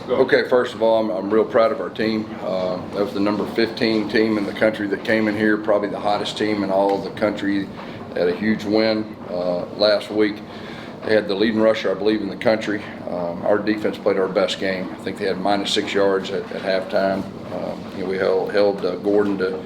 Okay, first of all, I'm real proud of our team. That was the number 15 team in the country that came in here, probably the hottest team in all of the country. They had a huge win last week. They had the leading rusher, I believe, in the country. Our defense played our best game. I think they had -6 yards at halftime. We held Gordon to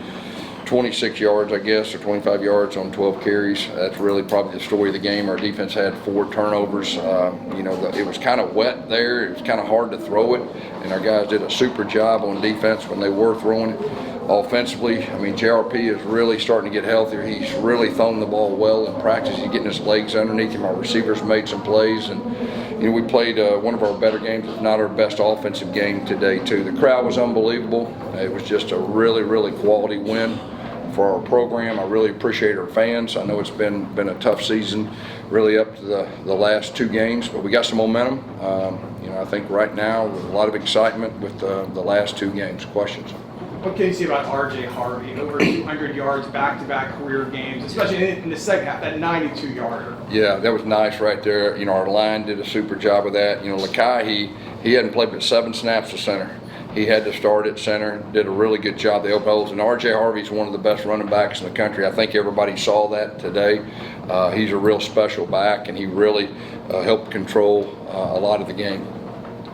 26 yards, I guess, or 25 yards on 12 carries. That's really probably the story of the game. Our defense had 4 turnovers. It was kind of wet there. It was kind of hard to throw it, and our guys did a super job on defense when they were throwing it. Offensively, I mean, JRP is really starting to get healthier. He's really thrown the ball well in practice. He's getting his legs underneath him. Our receivers made some plays, and we played one of our better games, if not our best offensive game today too. The crowd was unbelievable. It was just a really, really quality win for our program. I really appreciate our fans. I know it's been a tough season, really up to the last 2 games, but we got some momentum. I think right now there's a lot of excitement with the last 2 games. Questions? What can you say about R.J. Harvey? Over 200 yards, back-to-back career games, especially in the second half, that 92-yarder. Yeah, that was nice right there. Our line did a super job of that. Lakai, he hadn't played but 7 snaps to center. He had to start at center, did a really good job. They opened holes, and R.J. Harvey's one of the best running backs in the country. I think everybody saw that today. He's a real special back, and he really helped control a lot of the game.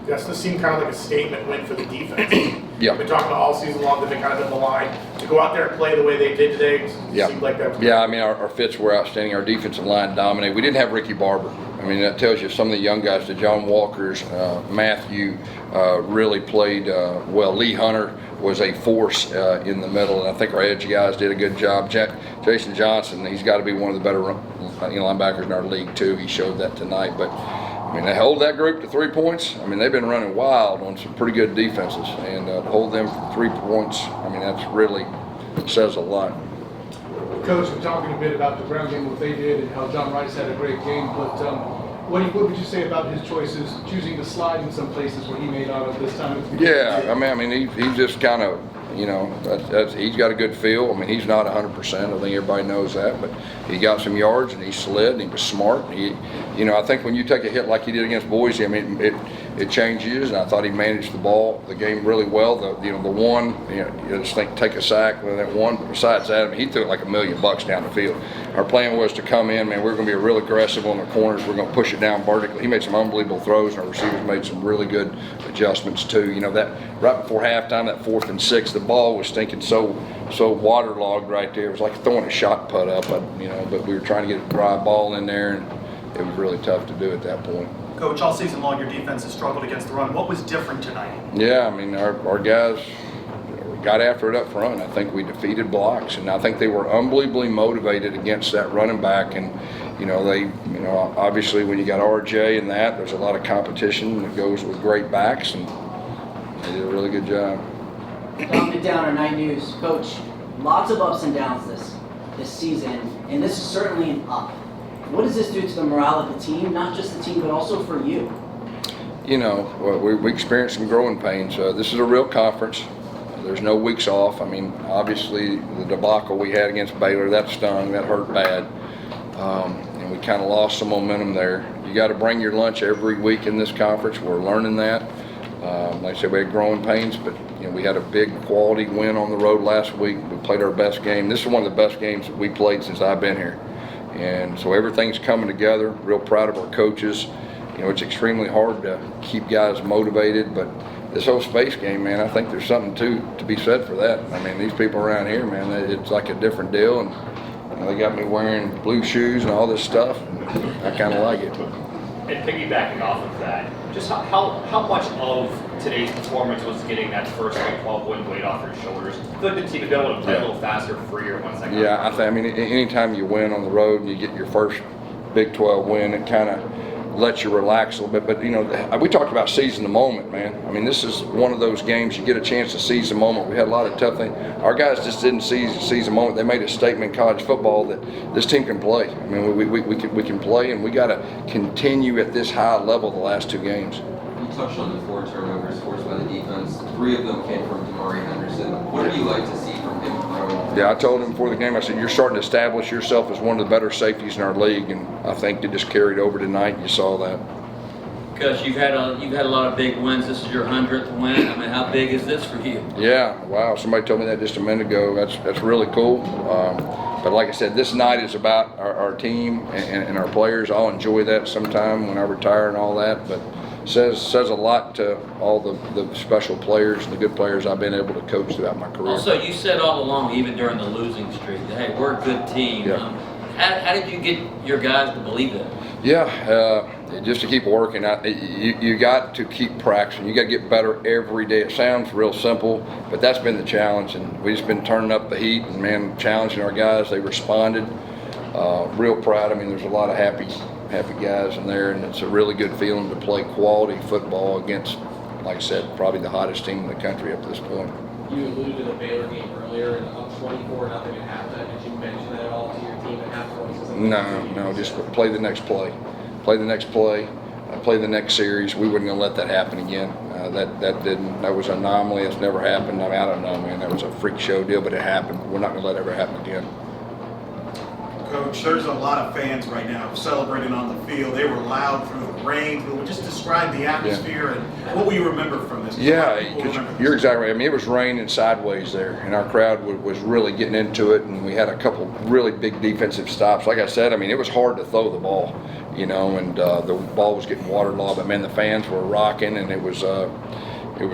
Yes, this seemed kind of like a statement win for the defense. Yeah. We've been talking about all season long, they've been kind of in the line. To go out there and play the way they did today, it seemed like that was Yeah, I mean, our fits were outstanding. Our defensive line dominated. We didn't have Ricky Barber. I mean, that tells you some of the young guys, the John Walkers, Matthew, really played well. Lee Hunter was a force in the middle, and I think our edge guys did a good job. Jason Johnson, he's got to be one of the better linebackers in our league, too. He showed that tonight. But I mean, they held that group to 3 points. I mean, they've been running wild on some pretty good defenses, and to hold them for 3 points, I mean, that's really says a lot. Coach, we're talking a bit about the ground game, what they did, and how John Rice had a great game. But what would you say about his choices, choosing to slide in some places where he made out of this time? Yeah, I mean, he just kind of, he's got a good feel. I mean, he's not 100%. I think everybody knows that, but he got some yards and he slid and he was smart. I think when you take a hit like he did against Boise, I mean, it changes. And I thought he managed the game really well. The one, you just think take a sack with that one. But besides that, I mean, he threw it like $1 million down the field. Our plan was to come in, man. We're going to be real aggressive on the corners. We're going to push it down vertically. He made some unbelievable throws, and our receivers made some really good adjustments too. That right before halftime, that 4th and 6, the ball was stinking so waterlogged right there. It was like throwing a shot put up, but we were trying to get a dry ball in there, and it was really tough to do at that point. Coach, all season long your defense has struggled against the run. What was different tonight? Yeah, I mean, our guys got after it up front. I think we defeated blocks, and I think they were unbelievably motivated against that running back. And obviously when you got RJ and that, there's a lot of competition that goes with great backs, and they did a really good job. Dominic Downer, Night News. Coach, lots of ups and downs this season, and this is certainly an up. What does this do to the morale of the team, not just the team, but also for you? We experienced some growing pains. This is a real conference. There's no weeks off. I mean, obviously the debacle we had against Baylor, that stung, that hurt bad. And we kind of lost some momentum there. You got to bring your lunch every week in this conference. We're learning that. Like I said, we had growing pains, but we had a big quality win on the road last week. We played our best game. This is one of the best games that we played since I've been here. And so everything's coming together. Real proud of our coaches. It's extremely hard to keep guys motivated, but this whole space game, man, I think there's something to be said for that. I mean, these people around here, man, it's like a different deal, and they got me wearing blue shoes and all this stuff, and I kind of like it. And piggybacking off of that, just how much of today's performance was getting that first Big 12 win weight off your shoulders? I feel like the team had been able to play a little faster, freer once that got Yeah, I mean, anytime you win on the road and you get your first Big 12 win, it kind of lets you relax a little bit. But, we talked about seizing the moment, man. I mean, this is one of those games you get a chance to seize the moment. We had a lot of tough things. Our guys just didn't seize the moment. They made a statement in college football that this team can play. I mean, we can play, and we got to continue at this high level the last 2 games. You touched on the 4 turnovers forced by the defense. 3 of them came from Damari Henderson. What do you like to see from him throwing? Yeah, I told him before the game, I said, you're starting to establish yourself as one of the better safeties in our league, and I think it just carried over tonight, and you saw that. because you've had a lot of big wins. This is your 100th win. I mean, how big is this for you? Yeah, wow. Somebody told me that just a minute ago. That's really cool. But like I said, this night is about our team and our players. I'll enjoy that sometime when I retire and all that. But says a lot to all the special players and the good players I've been able to coach throughout my career. Also, you said all along, even during the losing streak, that, hey, we're a good team. Yeah. How did you get your guys to believe that? Yeah, just to keep working. You got to keep practicing. You got to get better every day. It sounds real simple, but that's been the challenge, and we've just been turning up the heat and, man, challenging our guys. They responded. Real proud. I mean, there's a lot of happy guys in there, and it's a really good feeling to play quality football against, like I said, probably the hottest team in the country up to this point. You alluded to the Baylor game earlier and up 24-0 at halftime. Did you mention that at all to your team at halftime? No, just play the next play. Play the next play. Play the next series. We wasn't going to let that happen again. That was an anomaly. It's never happened. I mean, I don't know, man. That was a freak show deal, but it happened. We're not going to let it ever happen again. Coach, there's a lot of fans right now celebrating on the field. They were loud through the rain. Just describe the atmosphere and what will you remember from this? Yeah, because you're exactly right. I mean, it was raining sideways there, and our crowd was really getting into it, and we had a couple really big defensive stops. Like I said, I mean, it was hard to throw the ball, and the ball was getting waterlogged. But man, the fans were rocking, and it was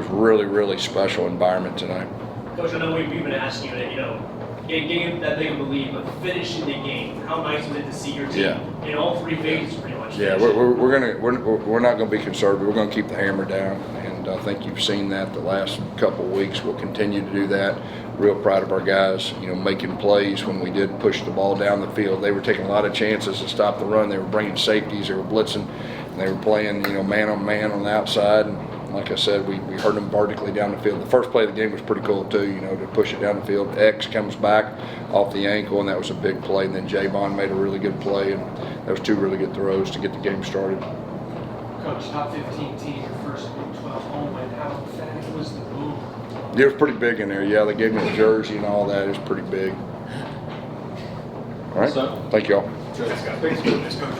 really, really special environment tonight. Coach, I know we've been asking you that, getting that big of a lead, but finishing the game, how nice was it to see your team in all three phases pretty much? Yeah, we're not going to be conservative. We're going to keep the hammer down, and I think you've seen that the last couple of weeks. We'll continue to do that. Real proud of our guys, making plays when we did push the ball down the field. They were taking a lot of chances to stop the run. They were bringing safeties. They were blitzing. And they were playing, man on man on the outside. And like I said, we heard them vertically down the field. The first play of the game was pretty cool too, to push it down the field. X comes back off the ankle, and that was a big play. And then Javon made a really good play, and that was two really good throws to get the game started. Coach, top 15 team, your first Big 12 home win. How emphatic was the boom? It was pretty big in there. Yeah, they gave me the jersey and all that. It was pretty big. All right. Thank y'all. Thanks, Coach.